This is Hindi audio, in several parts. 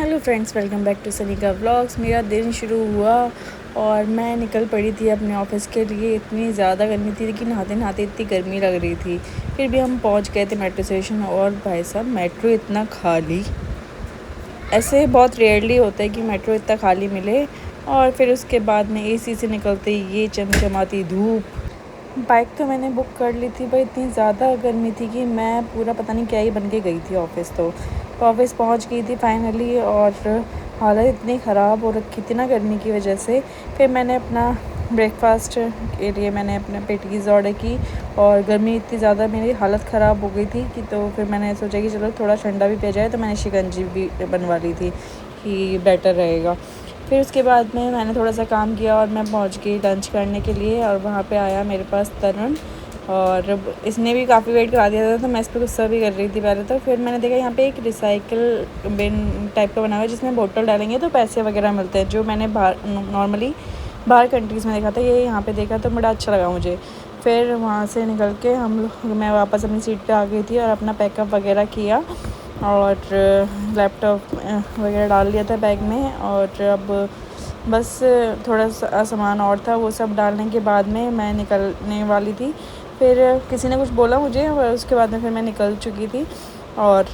Hello friends, welcome back to Sanika vlogs. मेरा दिन शुरू हुआ और मैं निकल पड़ी थी अपने ऑफिस के लिए। इतनी ज़्यादा गर्मी थी कि नहाते नहाते इतनी गर्मी लग रही थी। फिर भी हम पहुंच गए थे मेट्रो स्टेशन। और भाई साहब, मेट्रो इतना खाली, ऐसे बहुत रेयरली होता है कि मेट्रो इतना खाली मिले। और फिर उसके बाद में एसी से निकलते ये चमचमाती धूप। बाइक तो मैंने बुक कर ली थी, पर इतनी ज़्यादा गर्मी थी कि मैं पूरा पता नहीं क्या ही बन के गई थी ऑफिस। तो ऑफिस पहुंच गई थी फाइनली, और हालत इतनी ख़राब हो रखी थी ना गर्मी की वजह से। फिर मैंने अपना ब्रेकफास्ट के लिए मैंने अपने पेटीज़ ऑर्डर की, और गर्मी इतनी ज़्यादा मेरी हालत ख़राब हो गई थी कि तो फिर मैंने सोचा कि चलो थोड़ा ठंडा भी पिया जाए। तो मैंने शिकंजी भी बनवा ली थी कि बेटर रहेगा। फिर उसके बाद में मैंने थोड़ा सा काम किया और मैं पहुंच गई लंच करने के लिए। और वहाँ पे आया मेरे पास तरुण, और इसने भी काफ़ी वेट करा दिया था। तो मैं इस पर गुस्सा भी कर रही थी पहले। तो फिर मैंने देखा यहाँ पे एक रिसाइकिल बिन टाइप का बना हुआ है, जिसमें बोतल डालेंगे तो पैसे वगैरह मिलते हैं, जो मैंने नॉर्मली बाहर कंट्रीज़ में देखा था। ये यहाँ पे देखा तो बड़ा अच्छा लगा मुझे। फिर वहाँ से निकल के मैं वापस अपनी सीट पे आ गई थी और अपना पैकअप वगैरह किया, और लैपटॉप वगैरह डाल लिया था बैग में। और अब बस थोड़ा सा सामान और था, वो सब डालने के बाद में मैं निकलने वाली थी। फिर किसी ने कुछ बोला मुझे, और उसके बाद में फिर मैं निकल चुकी थी और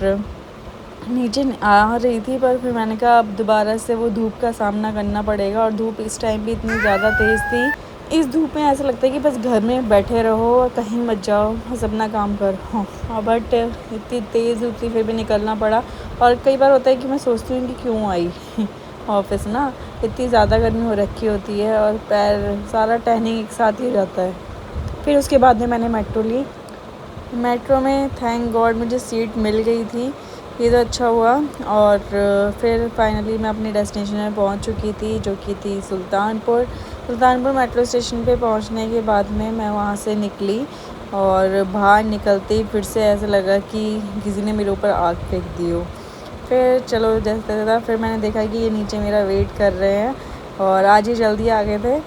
नीचे आ रही थी। पर फिर मैंने कहा अब दोबारा से वो धूप का सामना करना पड़ेगा। और धूप इस टाइम भी इतनी ज़्यादा तेज़ थी। इस धूप में ऐसा लगता है कि बस घर में बैठे रहो और कहीं मत जाओ, बस अपना काम करो। बट इतनी तेज़ धूप थी, फिर भी निकलना पड़ा। और कई बार होता है कि मैं सोचती हूँ कि क्यों आई ऑफिस ना, इतनी ज़्यादा गर्मी हो रखी होती है और पैर सारा टहनिंग एक साथ ही हो जाता है। फिर उसके बाद में मैंने मेट्रो ली। मेट्रो में थैंक गॉड मुझे सीट मिल गई थी, ये तो अच्छा हुआ। और फिर फाइनली मैं अपनी डेस्टिनेशन में पहुंच चुकी थी, जो कि थी सुल्तानपुर मेट्रो स्टेशन पे पहुंचने के बाद में मैं वहां से निकली। और बाहर निकलते ही फिर से ऐसा लगा कि किसी ने मेरे ऊपर आग फेंक दी हो। फिर चलो जैसे था, फिर मैंने देखा कि ये नीचे मेरा वेट कर रहे हैं, और आज ये जल्दी आ गए थे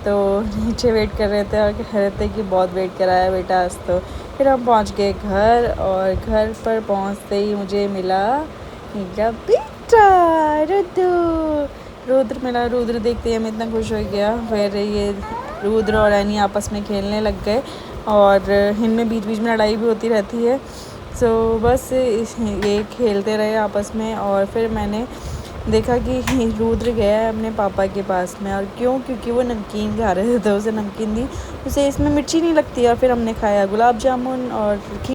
तो नीचे वेट कर रहे थे और कह रहे थे कि बहुत वेट कराया बेटा आज तो। फिर हम पहुंच गए घर, और घर पर पहुंचते ही मुझे मिला मेरा बेटा रुद्र मिला। रुद्र देखते ही मैं इतना खुश हो गया। फिर ये रुद्र और एनी आपस में खेलने लग गए, और इनमें बीच बीच में लड़ाई भी होती रहती है। सो बस ये खेलते रहे आपस में। और फिर मैंने देखा कि रुद्र गया है अपने पापा के पास में। और क्योंकि वो नमकीन खा रहे थे, तो उसे नमकीन दी, उसे इसमें मिर्ची नहीं लगती। और फिर हमने खाया गुलाब जामुन और